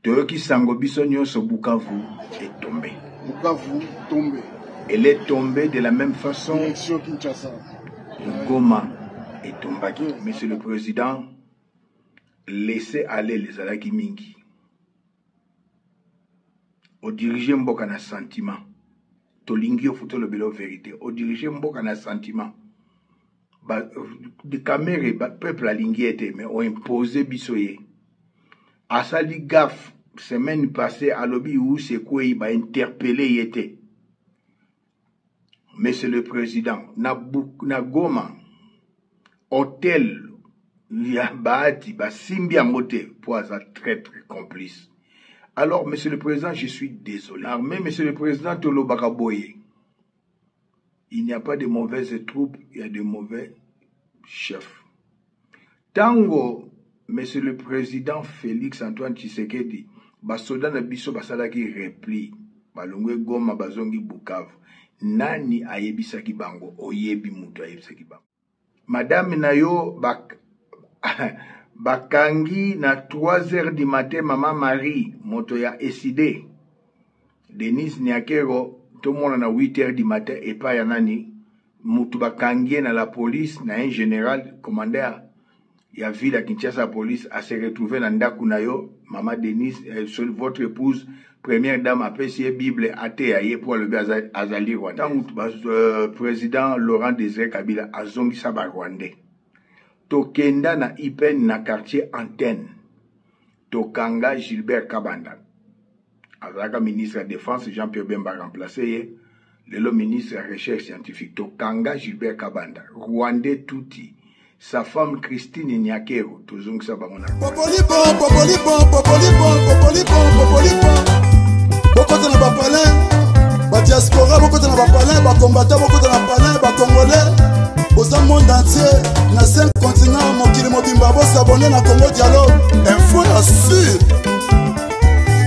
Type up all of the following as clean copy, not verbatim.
Toyoki Sango biso nyonso Bukavu est tombé. Bukavu tombé. Elle est tombée de la même façon. Direction Kinshasa. Goma est tombé. Monsieur le Président, laissez aller les alaki mingi. Au diriger Mboka na sentiment. Tolingi au photo le belo vérité. Au diriger Mboka na sentiment. De caméra, peuple a lingi été, mais on imposé bisoye. Asali gaf, semaine passée, à l'obi où c'est quoi, il va interpeller était. Monsieur le Président, na Goma, hôtel, ya baati, ba simbi a moté, pour être traître complice. Alors, Monsieur le Président, je suis désolé. Mais Monsieur le Président, Tolo Bakaboye, il n'y a pas de mauvaises troupes, il y a de mauvais chefs. Tango, Monsieur le Président Félix Antoine Tshisekedi, basoda na biso basalaki repli, balongwe Goma bazongi Bukavu. Nani ayebisaki bango, oyebi mutu ayebisaki bango. Madame Nayo bakangi na 3h du matin, Maman Marie, moto ya SID. Denise Niakero, tout le monde na 8h du matin, et pas ya nani, mutu bakangi na la police, na un général, commandeur, ya ville à Kinshasa police, a se retrouver na ndaku na yo, Maman Denise, votre épouse, première dame a payé Bible athée aye pour le azali Rwanda. Président Laurent Désiré Kabila azongi saba Rwandais. Tokenda na Ipen na quartier Antenne. Tokanga Gilbert Kabanda. Azaka ministre de la Défense Jean-Pierre Bemba remplacé. Le ministre de la Recherche scientifique. Tokanga Gilbert Kabanda. Rwandais Touti. Sa femme Christine Nyakero. Tozongi saba mona. Popolipon, popolipon, popolipon, popolipon, popolipon. Beaucoup de bapalins, ba diaspora, beaucoup de bapalins, ba combattants, beaucoup de bapalins, ba congolais. Au monde entier, na 5 continents, mon kili mobimba, bo s'abonner na Congo Dialogue. Info ya sûr.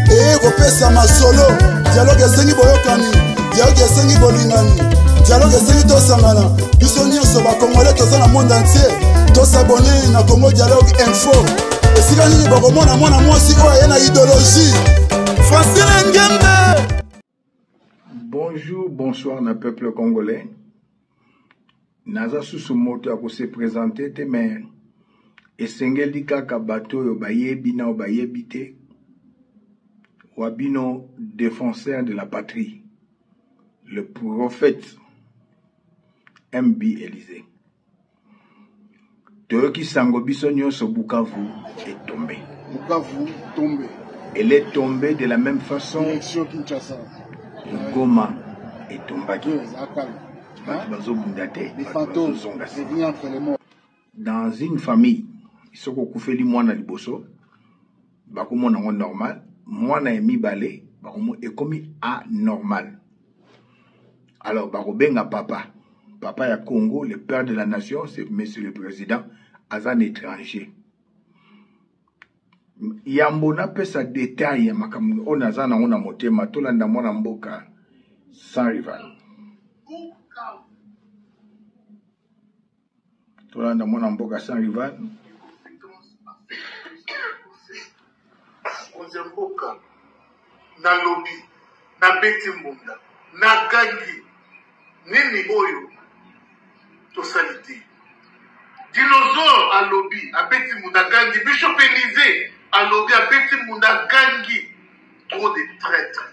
Et repesa ma solo. Dialogue esengi boyokani, dialogue esengi bolingani, dialogue esengi tosangana. Biso nyonso ba congolais toza na monde entier. To s'abonner na Congo Dialogue Info. Esika nini bakomona mwana mwasi oyo ye na idéologie. Bonjour, bonsoir, na peuple congolais. Naza sous moto à se présenter, mais esengeli kaka bato yo bayebi na bayebi te. Wabino défenseur de la patrie, le prophète MB Élysée. Toyoki Sango biso nyonso Bukavu est tombé. Bukavu tombé. Elle est tombée de la même façon. Direction Kinshasa. Goma est tombée. Les fantômes reviennent entre les morts. Dans une famille, ils sont koufeli mwana liboso, bakomo nango normal, mwana emi balé, bakomo ekomi anormal. Alors bakobenga papa, papa ya Congo, le père de la nation, c'est Monsieur le Président, azan étranger. Yambona pesa détail makamu onazana ona motema tolanda mwana mboka sans rival. Tolanda mwana mboka sans rival. Mboka na lobi na beti mbunda na gangi nini oyo to salite. Dinosaure à lobi a beti mbunda gangi Bishop Élysée alobi abeti munda gangi trop de traîtres.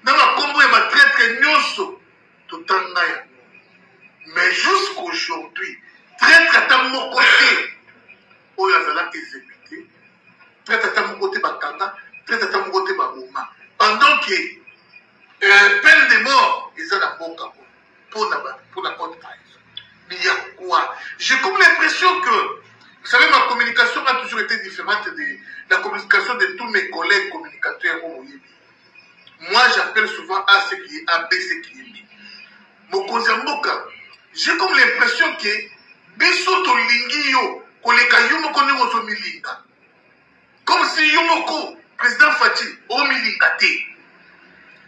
Na makombo ya ma traître nyonso totanga ya. Mais jusqu'aujourd'hui, traître ata moko te oyo azala exécuté, traître ata moko te bakanga, traître ata moko te baboma. Pendant que peine de mort ezala boka pour la haute trahison. Mais il y a quoi? J'ai comme l'impression que vous savez, ma communication a toujours été différente de la communication de tous mes collègues communicateurs au Moyebi. Moi, j'appelle souvent A ce qui est A, B ce qui est B. Mokozamboka, j'ai comme l'impression que Biso to lingi yo, koleka yomoko ne mozo milinga. Comme si yomoko, président Fachi, o milinga te.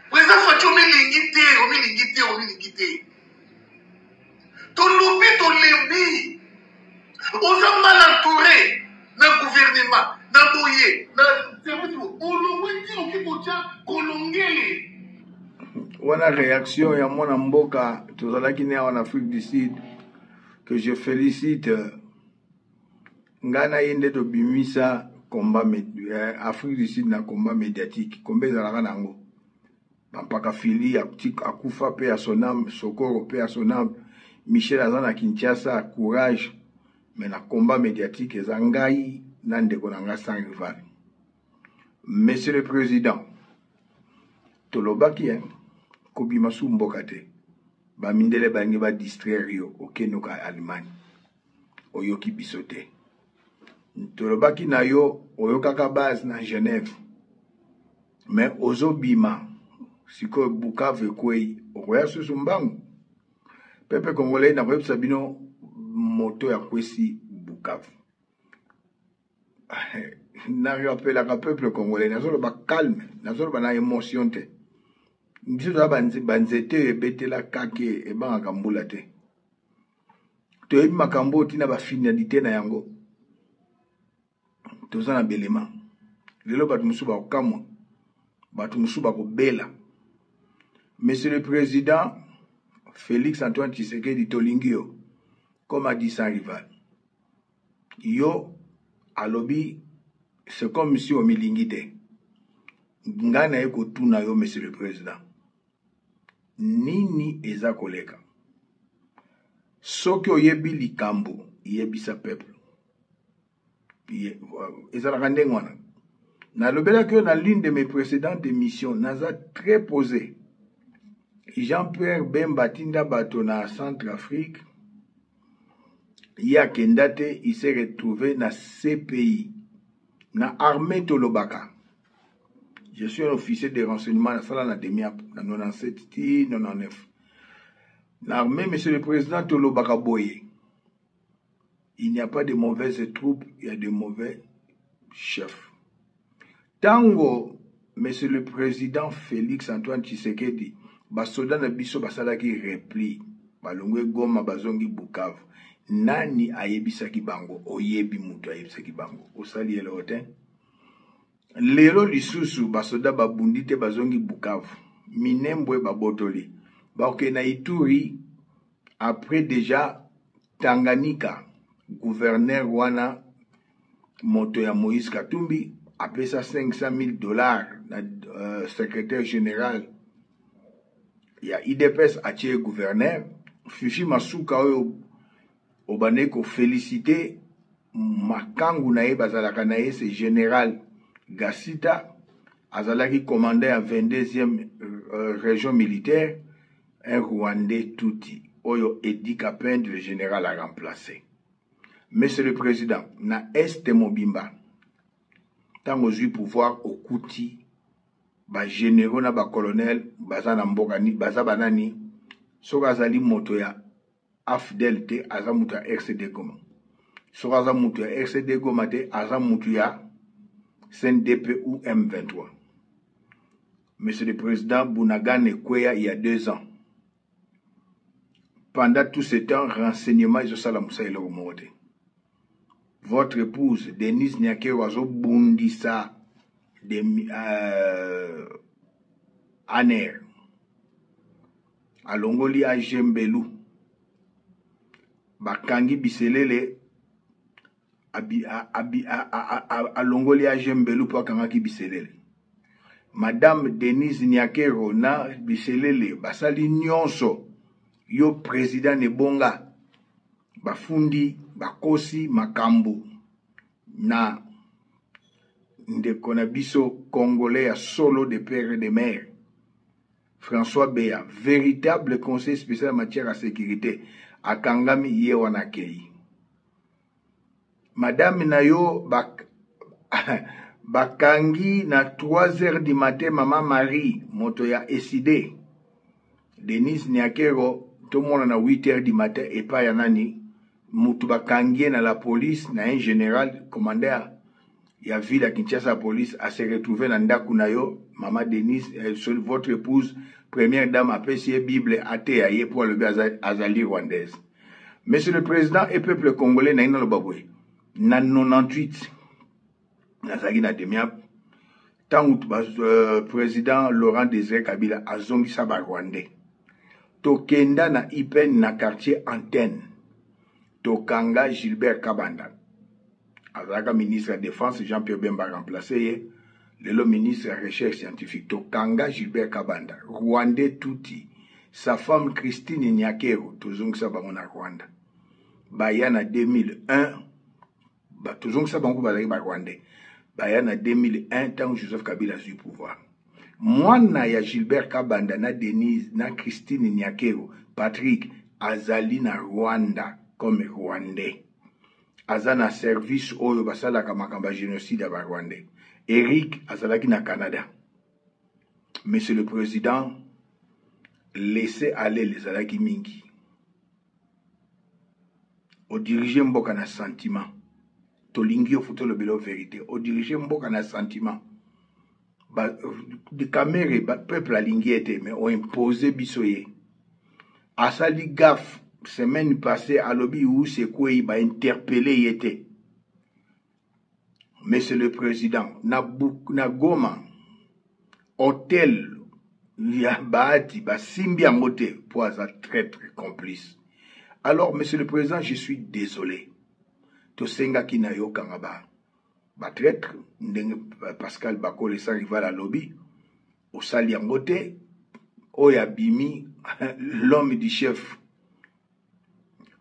Président Fachi o milingi te. To lobi to lembi. On a mal entouré dans le gouvernement, dans le boyer, dans le service. On le dit. kotia kolongele. Wana réaction ya mwana mboka tozalaki ne en Afrique du Sud que je félicite ngana yende to bimisa combat Afrique du Sud na combat médiatique combat ezalaka nango bampaka fili akufa pe ya sonam sokoro pe ya sonam Michel azana Kinshasa courage mais na combat médiatique eza ngai na ndeko na nga sans rival. Monsieur le Président tolobaki kobima su mboka te bamindele bangi ba distraire yo okenoka Allemagne oyoki biso te tolobaki na yo oyokaka base na Genève mais ozobima siko Bukavu ekwei okoya susu mbangu pepe congolais na koyebisa bino moto ya kwesi Bukavu na rappelaka peuple congolais nazoloba calme nazoloba na émotion te biso toza banzete ebetela kake ebangaka mbula te toyebi makambo tina bafinalité na yango toza na belema lelo bato mosusu bakokamwa bato mosusu bakobela. Monsieur le Président Félix Antoine Tshisekedi tolingi yo comme a dit sans rival yo alobi c'est comme si omilingi te nga na ye kotuna yo Monsieur le Président nini eza koleka soki oyebi likambo yebisa peuple ezalaka ndenge wana nalobelaki yo na l'une de mes précédentes émissions naza très posé Jean-Pierre Bemba tinda bato na Centrafrique ya kenda te il s'est retrouvé na CPI na armée tolobaka. Je suis un officier de renseignement na sala na demiap na 97 ti 99. L'armée, Monsieur le Président tolobaka boye. Il n'y a pas de mauvaises troupes, il y a de mauvais chefs. Tango, Monsieur le Président Félix Antoine Tshisekedi basoda na biso basalaki repli balongwe Goma bazongi Bukavu nani ayebisaki bango oyebi mutu ayebisaki bango osali elo te lelo lisusu basoda babundi te bazongi Bukavu minembwe babotoli baoke na Ituri après déjà Tanganyika gouverneur wana moto ya Moïse Katumbi apesa $500,000 na secrétaire général ya IDPS atie gouverneur Fifi Masuka oyo obane ko féliciter makangu na ye bazalaka na ye c'est général Gassita azalaki commandé à 22e région militaire un Rwandais Tuti oyo Edi Kapende le général a remplacé. Monsieur le Président na Est Mobimba tango zui pouvoir okuti ba généraux na ba colonel baza na mboka ni baza banani soka azali moto ya AFDEL te aza moto ya RCD Goma soka aza moto ya RCD Goma te aza moto ya CNDP ou M23. Monsieur le Président Bunagane Kweya il y a 2 ans pendant tout ce temps renseignement iso sala musaile au monde. Votre épouse Denise Nyakero azo bundisa de Aner alongoli a Jembelu bakangi biselele alongoli a Jembelu po akangaki biselele. Madame Denise Nyakero na biselele basali nyonso yo président Nebonga bafundi bakosi makambo na ndeko na biso congolais ya solo de père et de mère François Béa véritable conseil spécial en matière de sécurité akangami ye wana kei madame nayo bakangi na 3h du matin maman Marie moto ya SID Denise Nyakero tout le monde na 8h du matin et pas ya nani mutu bakangi na la police na un général commandeur ya ville à Kinshasa police a se retrouvé dans ndaku na yo maman Denise votre épouse première dame a pesi Bible até aye pour le azali rwandaise. Monsieur le Président et peuple congolais na ina lo babwe na 98 na zagi na demiap tant président Laurent Désiré Kabila azongisa ba Rwandais tokenda na IPN na quartier Antenne tokanga Gilbert Kabanda azaka ministre de la Défense Jean-Pierre Bemba remplacé le ministre de la Recherche scientifique tokanga Gilbert Kabanda Rwandais touti sa femme Christine Nyakero tozongisa bango na Rwanda bayana 2001 tozongisa bango bazali ba Rwandais bayana 2001 tant Joseph Kabila a eu pouvoir mwana ya Gilbert Kabanda na Denise na Christine Nyakero Patrick azali na Rwanda comme Rwandais azana service oyo basalaka makamba génocide ba Rwandais Eric azalaki na Canada. Monsieur le Président, laissez aller les alaki mingi. Au diriger mboka na sentiment. Tolingi au photo le belo vérité. Au diriger mboka na sentiment. De caméra, peuple a lingi été, mais on imposé bisoye. Asali gaf, semaine passée, à l'obi où c'est quoi, il va interpeller était. Monsieur le Président, na Goma, hôtel, ya baati, ba simbi a moté, pour être traître complice. Alors, Monsieur le Président, je suis désolé. To senga ki na yo kangaba. Ba traître, Pascal Bakole sa rival à lobby, au sali a moté, oya bimi, l'homme du chef,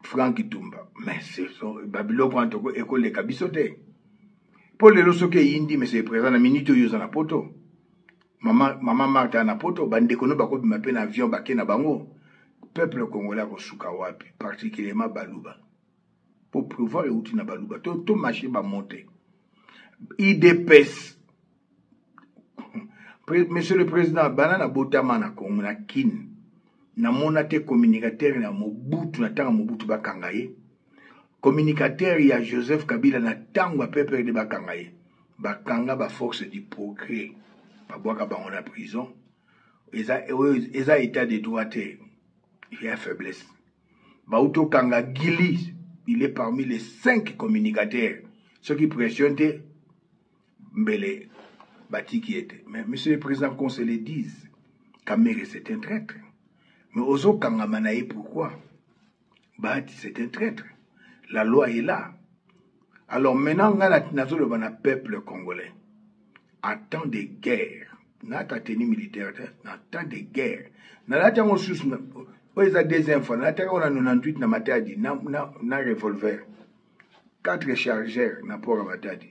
Franck Itumba. Mais c'est ça, Babylon prend école de Kabisote. Pour les losoke indi, mais c'est présent, la minute où ils ont la poto. Maman Martha na poto, bande kono bako bimape na avion bake na bango. Peuple congolais ko suka wapi, particulièrement Baluba. Pour pouvoir et outil na Baluba, tout marché ba monter. IDPS. Monsieur le Président, banana botama na Congo na kin. Na monate communicateur na Mobutu na tanga Mobutu bakangaye. Communicateur ya Joseph Kabila na tangwa peuple de bakangaye. Bakanga ba force du progrès. Ba boaka bango na prison. Eza état de droit te. Il y a faiblesse. Bauto Kanga Gili, il est parmi les 5 communicateurs. Ceux qui pressionnent Mbele Bati qui était. Mais Monsieur le Président, qu'on se le dise, Kamere c'est un traître. Mais Ozo Kanga Manaï, pourquoi? Bati c'est un traître. La loi est là. Alors maintenant, on a le peuple congolais. En temps de guerre, n'a pas tenu militaire, en temps de guerre, n'a pas tenu sous des infos, n'a pas 98 na matadi, na revolver, 4 chargeurs na pour matadi.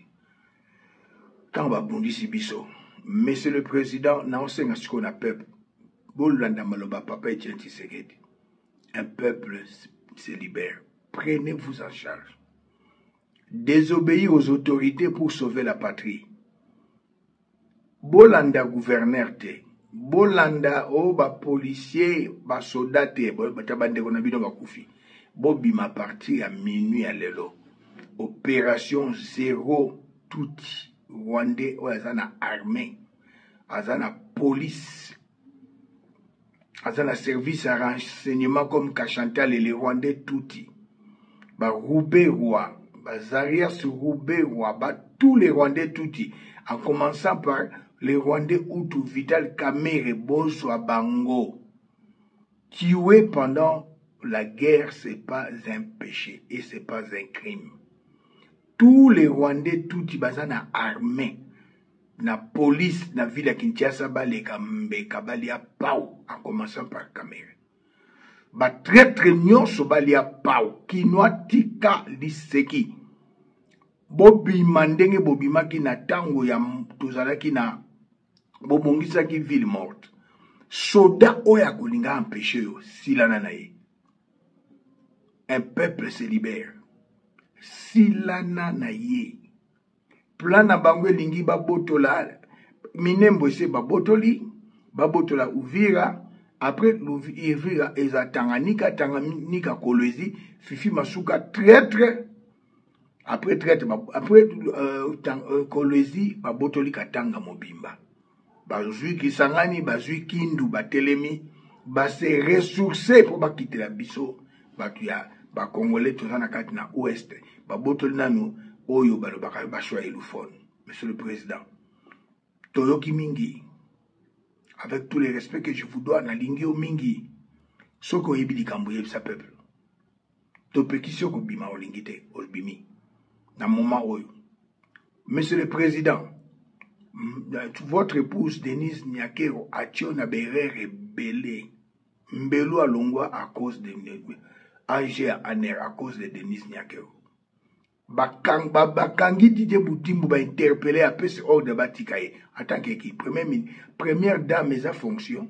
Quand on va bondi si biso, Monsieur le Président, n'a pas ce qu'on a peuple. Bolanda maloba papa et Tshisekedi. Un peuple se libère. Prenez-vous en charge. Désobéir aux autorités pour sauver la patrie. Bolanda gouverneur te. Bolanda o ba policier, ba soldat te. Batabande konabino ba koufi. Bobi ma parti à minuit à l'élo. Opération zéro touti. Rwandais o azana armée. Azana police. Azana service à renseignement comme Kachantal et les Rwandais touti. Ba Roubé Roi, ba Zaria sur Roubé Roi, ba tous les Rwandais touti, en commençant par les Rwandais Hutu, Vital Kamerhe, Bozo Bango. Tuer pendant la guerre, c'est pas un péché et c'est pas un crime. Tous les Rwandais touti bazana armée, na police, na ville Kinshasa, les Kambeka, balia Pau, en commençant par Kamerhe. Ba traître nyonso balia pau kinwa tika liseki bobi mandenge bobi maki na tango ya tozalaki na bobongisa ki ville morte soda oya kolinga empêcher yo silana na ye. Un peuple se libère silana na ye plana bango lingi babotola minembo ese babotoli babotola Uvira. Après l'Uvira, ils ont Tanganyika Kolwezi, Fifi Masuka traître. Après traître, après Kolwezi, Babotoli Katanga Mobimba. Bazui Kisangani, Bazui Kindu, Batelemi, Base ressourcé pour quitter la biso, Batuya, Congolais, tout ça na katina ouest, Babotoli Nanu, Oyo Balobaka, Bachwa et Lufon. Monsieur le Président, Toyoki mingi. Avec tout le respect que je vous dois, na lingio mingi. Soko yebi likambo yebi sa peuple. Topeki soko bima olingite, olbimi. Na moment oyo. Monsieur le Président, votre épouse Denise Nyakero a tué na berere belé. Mbelo alongwa à cause de AG Aner à cause de Denise Nyakero. Bakangi Didier Boutimbo ba interpellé à PC hors de Batikaye en tant qu'équipe. Première dame et sa fonction.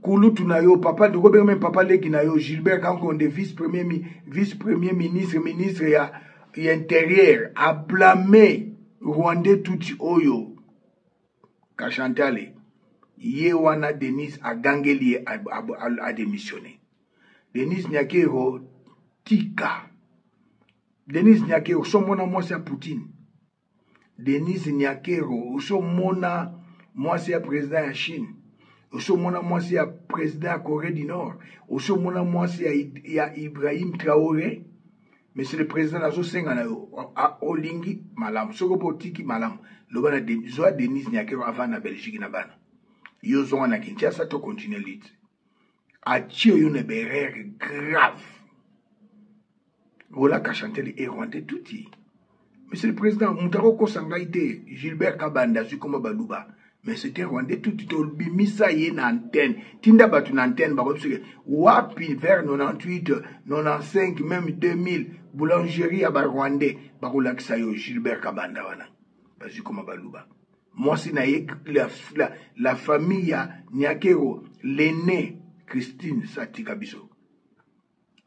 Kouloutou na yo, papa de Robert, même papa Leki na yo, Gilbert Kankonde, vice-premier ministre, ministre ya intérieur, a blâmé Rwandais touti oyo. Kachantale, Yewana Denise a gangeli a démissionné. Denise Nyakero, tika. Denise Nyakero, son mona moi c'est Poutine. Denise Nyakero, son mona moi c'est président de la Chine. Son mona moi c'est président de la Corée du Nord. Son mona moi c'est Ibrahim Traoré. Mais c'est le président de la Zosengana, Olingi, Malam, Sokopotiki, Malam. Le bana Denise Nyakero avant la Belgique na bana. Yo zon na Kinshasa to continue lit. A tué une berère grave. Voilà qu'a chanté les Rwandais touti. Monsieur le Président, Moutaroko Sangaïté, Gilbert Kabanda, Sukoma Balouba. Mais c'était Rwandais touti. Bimisa yé na antenne. Tinda batu na antenne, wapi vers 98, 95, même 2000, boulangerie à Rwandais, Baroulaksa yo Gilbert Kabanda wana. Sukoma Balouba. Moi, c'est la famille à Nyakero, l'aîné, Christine Satikabiso.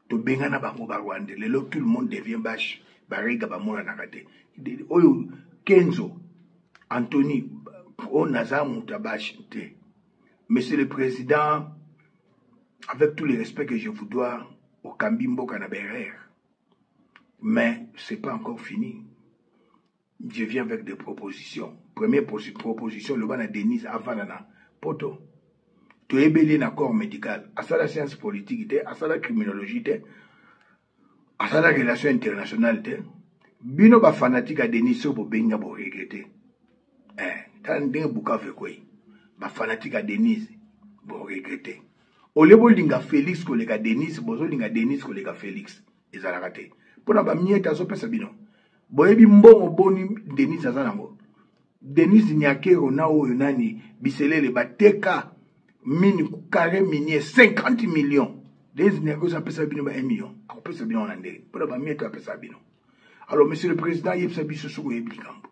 To bengana bango Rwanda. Lelo tout le monde devient bâche. Barega bamona nakate. Oyo Kenzo, Anthony, Onaza Moutabache. Monsieur le Président, avec tout le respect que je vous dois, au Kambimbo Kanaberer. Mais c'est pas encore fini. Je viens avec des propositions. Première proposition, le ban à Denise Avanana. Poto. Tu es belé dans corps médical. À ça la science politique, à ça la criminologie, à ça la relation internationale. Bino ba fanatique à Denise pour benga pour regretter. T'as un dingue bouka fait quoi? Ba fanatique à Denise pour regretter. Au lieu linga Félix kolega Denise, bozo linga Denise kolega Félix. Ils ont raté. Pour na ba mieta so pesa bino. Boyebi mbongo boni Denise azanango. Denise Nyakero na oyo nani biselele bateka mini carré minier 50 millions. Denise Nyakero ça pesa bino ba 1 million. Ako pesa bino na ndenge. Pour ba mieto a pesa bino. Alors monsieur le président yebisa biso soko yebi likambo.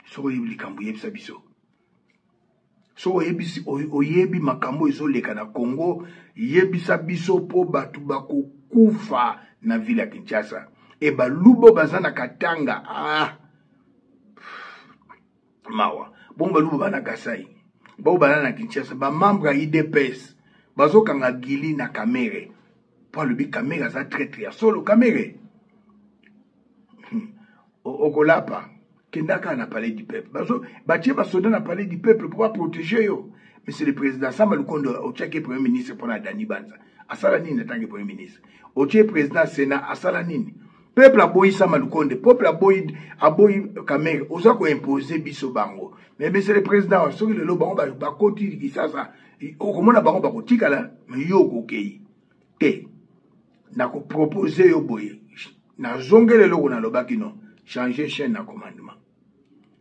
Soko yebi likambo yebisa biso. Soko yebisi oyebi makambo ezoleka na Congo yebisa biso po batu bakokufa na ville ya Kinshasa. Et balubo bazana katanga mawa bon balubo bana kasai ba banana Kinshasa ba membre IDPS bazo kanga gili na kamere pour le bi kamera za traître ya solo kamere okolapa kendaka na palais du peuple bazo batie basoda na palais du peuple pour protéger yo. Monsieur le président Samba Lukondo ochake premier ministre pour na Dani Banza asala nini tangi premier ministre oche président Sénat asala nini. Peuple a boyi Samba Lukonde, peuple a boyi Kamere, osa ko imposer biso bango. Mais monsieur le président, soki le bango ba koti ki sasa, okomona bango ba kotika la, yo kokei. Te. Na ko proposer yo boyi. Na zongele loko na lobaki non, changer chaîne na commandement.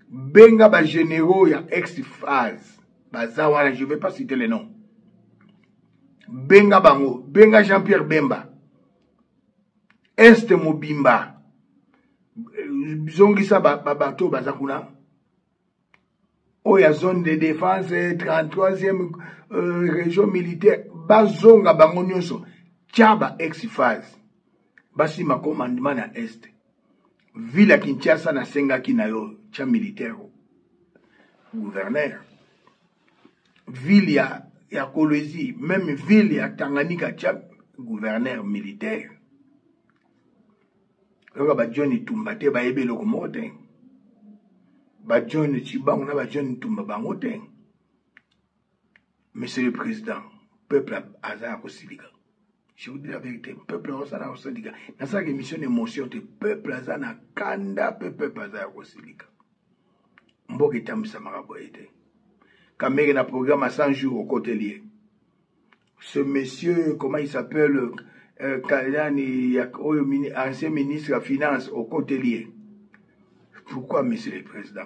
Benga ba généraux ya ex-phase. Bazawana, je vais pas citer les noms. Benga bango, benga Jean-Pierre Bemba. Est Mobimba Zongisa Babato Bazakuna Oya zone de défense 33e région militaire Bazonga Bangonyoso Tchaba ex-phase Basi ma commandement na Est Ville à Kinshasa na Senga Kinayo Tcha militaire gouverneur Ville ya Kolwezi même ville ya Tanganyika Tcha gouverneur militaire. Ba Johnny Tumba te ba yebe loko mote. Ba Johnny Chibango na ba Johnny Tumba bangote. Monsieur le Président, peuple azar kosilika. Je vous dis la vérité, le peuple a un syndicat. Dans sa émission d'émotion, le peuple a un kanda, le peuple a un syndicat. Mboka etamisa maraboyete. Kamere na programme à 100 jours au côté lié. Ce monsieur, comment il s'appelle, ancien ministre de la Finance au côté lié. Pourquoi, monsieur le président?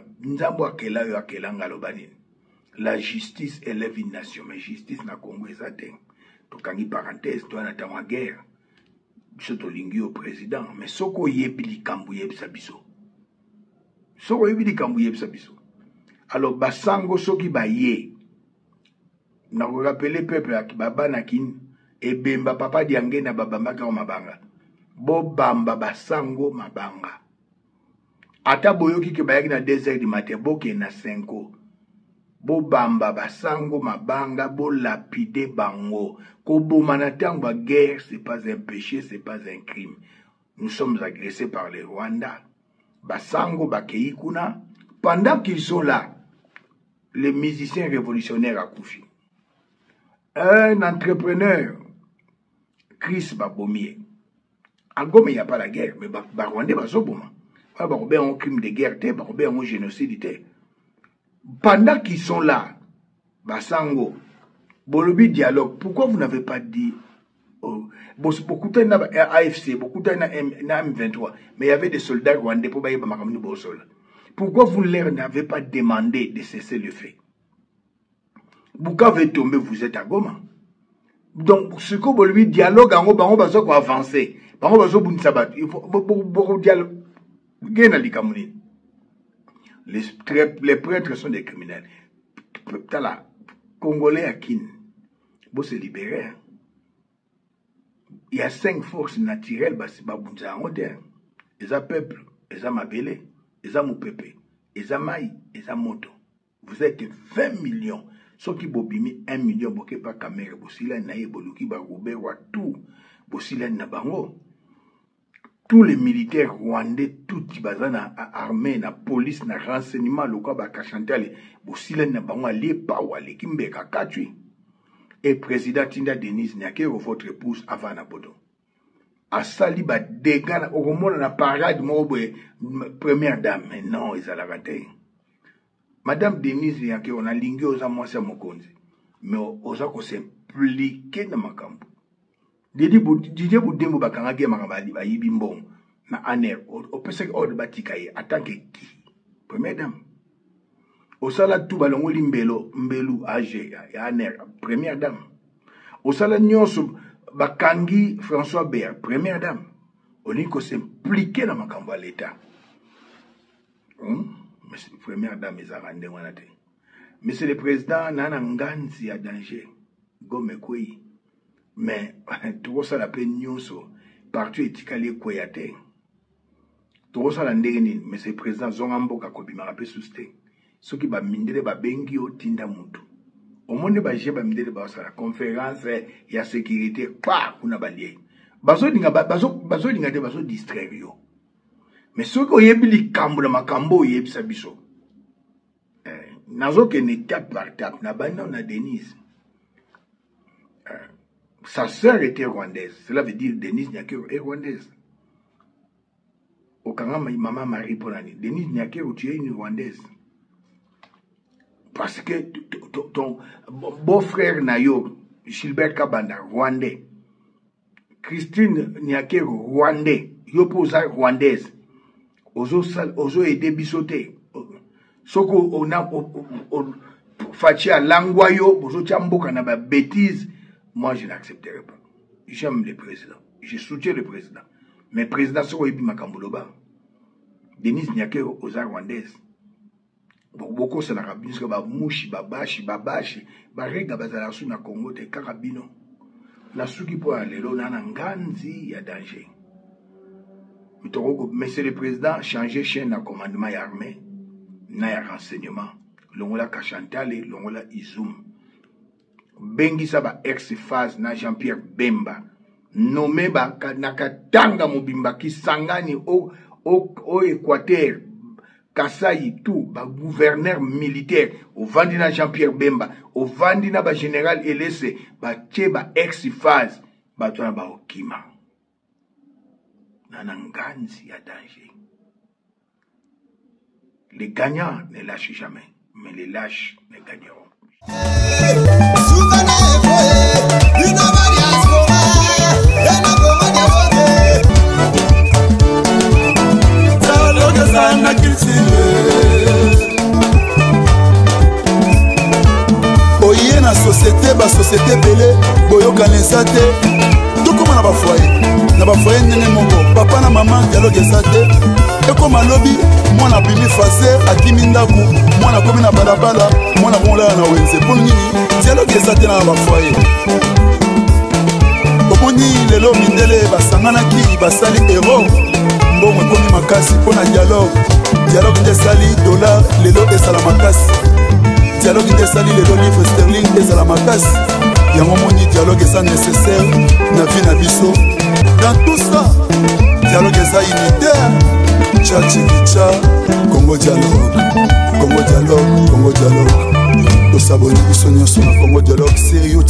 La justice élève une nation, mais justice na Congo est atteint. Donc, en parenthèse, toi, on a guerre. Surtout au président, mais soko yebili kambu yebisa biso. Soko yebili kambu yebisa biso. Alors, basango soki ba ye. Na rappelé peuple à Baba Nakin et Bemba Papa Diangé na Babamba Mabanga. Bo Bamba Basango Mabanga. Ata boyoki ke bayaki na 2h du matin, boke na 5h. Bo Bamba Basango Mabanga, bo lapide bango. Ko bomana tango guerre, c'est pas un péché, c'est pas un crime. Nous sommes agressés par les Rwandais. Basango Bakei Kuna. Pendant qu'ils sont là, les musiciens révolutionnaires à Koufi. Un entrepreneur, Chris Babomier. En Goma, il n'y a pas la guerre, mais Rwandais va s'oboma. Il y a un crime de guerre, il y a un génocide. Pendant qu'ils sont là, Basango, Bolobi dialogue, pourquoi vous n'avez pas dit beaucoup de AFC, beaucoup de M23, mais il y avait des soldats rwandais pour bailler Bamakamini Bosol. Pourquoi vous leur n'avez pas demandé de cesser le fait? Bukavu est tombé, vous êtes à Goma. Donc, ce que vous lui dialogue, en haut, bazo ko avancer. Bango bazo bunsabat. Il faut beaucoup dialogue. Les prêtres sont des criminels. Tala, Congolais à Kin, vous se libérer. Il y a 5 forces naturelles, c'est pas bunza en moderne. Les peuple, les mabele, les moupepe, les maï, les moto. Vous êtes 20 millions. Ceux qui bobimi 1 million, boké pas caméra, bosila naïe, boluki, baroube, tout, bosila nabango. Tous les militaires rwandais, tout les bazana armée, la police, le renseignement, le quoi bakachantel, bosila nabango, allié pa wale, kimbeka katui. Et président Tinda Denise Nyakero, votre épouse, avant na bodo. A sali ba dégâts, au moment de la parade, première dame, mais non, ils allaient rater. Madame Denise Nyakero, on a lingé aux amours à Mokonzi, mais aux accords s'impliquer dans ma camp. Didier Boudembo Bakangage Marabali, Bayibimbon, na aner, au pesek ordre batikaye, en tant que qui? Première dame. Au sala tout ballon, Mbelu, âgé, aner, première dame. Au sala Nyonso, Bakangi, François Béa, première dame. On dit qu'on s'impliquait dans ma camp à l'État. Mais première dame, ils ont rendu wanate. Monsieur le président, Nana Nganzi a danger. Gome Kouyi. Mais, tout ça la peine Nyonso, partout étikali Kouyate. Tout ça la ndeni, monsieur le président, Zongambo Kakobi m'a rappelé sous sté. Ceux qui va mindere ba bengi o tinda mutu. Au monde ba je ba mindere ba sa la conférence ya sécurité, pa kuna balie. Bazo dinga te bazo distraire yo. Mais ceux qui yebi li kambo na makambo yebi sabiso. Nazo ke ne tape par tape na bana na Denise. Sa sœur était rwandaise. Cela veut dire Denise Nyakero est rwandaise. Au Kangama, maman Marie Ponani. Denise Nyakero, tu es une rwandaise. Parce que ton beau-frère Nayo, Gilbert Kabanda, rwandais. Christine Nyakero, rwandais. Yoposa, rwandaise. Ozo aidé bisoté. Soko on a Fatia Langwayo, Bozo Chamboka na ba bêtise. Moi, je n'accepterai pas. J'aime le président. Je soutiens le président. Mais le président, c'est quoi Makamboloba? Denise Nyakero, aux Rwandaises. Beaucoup c'est la rabine, c'est ba mouchi, babashi, barega bazalasu na Congo de Carabino. La souki pour aller là, on a Nganzi, il y a danger. Mais c'est le président, changer chaîne à commandement et armée, na renseignement. L'ongola Kachantale, l'ongola Izum. Bengi saba ex-phase na Jean-Pierre Bemba. Nommé ba nakatanga mobimba ki sangani au Équateur. Kasayi tout, ba gouverneur militaire. Au Vandina Jean-Pierre Bemba. Au Vandina ba général Elese. Ba tche ba ex-phase. bato na baokima na nganzi ya danger. Les gagnants ne lâchent jamais, mais les lâches ne gagneront. Oye na société, ba société belé, boyoka nesate, tout comme na ba foyer nene moko, papa na maman dialogue esate, et comme lobby, moi na bimi faser, akimi ndaku, moi na komi na balabala, moi na bonla na wenze, pour nini, dialogue esate na ba foyer. Omoni lelo mindele basanganaki basali héros, mbongo komi makasi pour na dialogue nde sali dollar lelo esala makasi. Dialogue de sali les livres sterling et la makasi. Yango moni dialogue est nécessaire na vie na biso. Dans tout ça, dialogue est unitaire. Tcha tcha Congo dialogue, Congo dialogue, Congo dialogue. Nous saboni biso nyonso na Congo dialogue sérieux.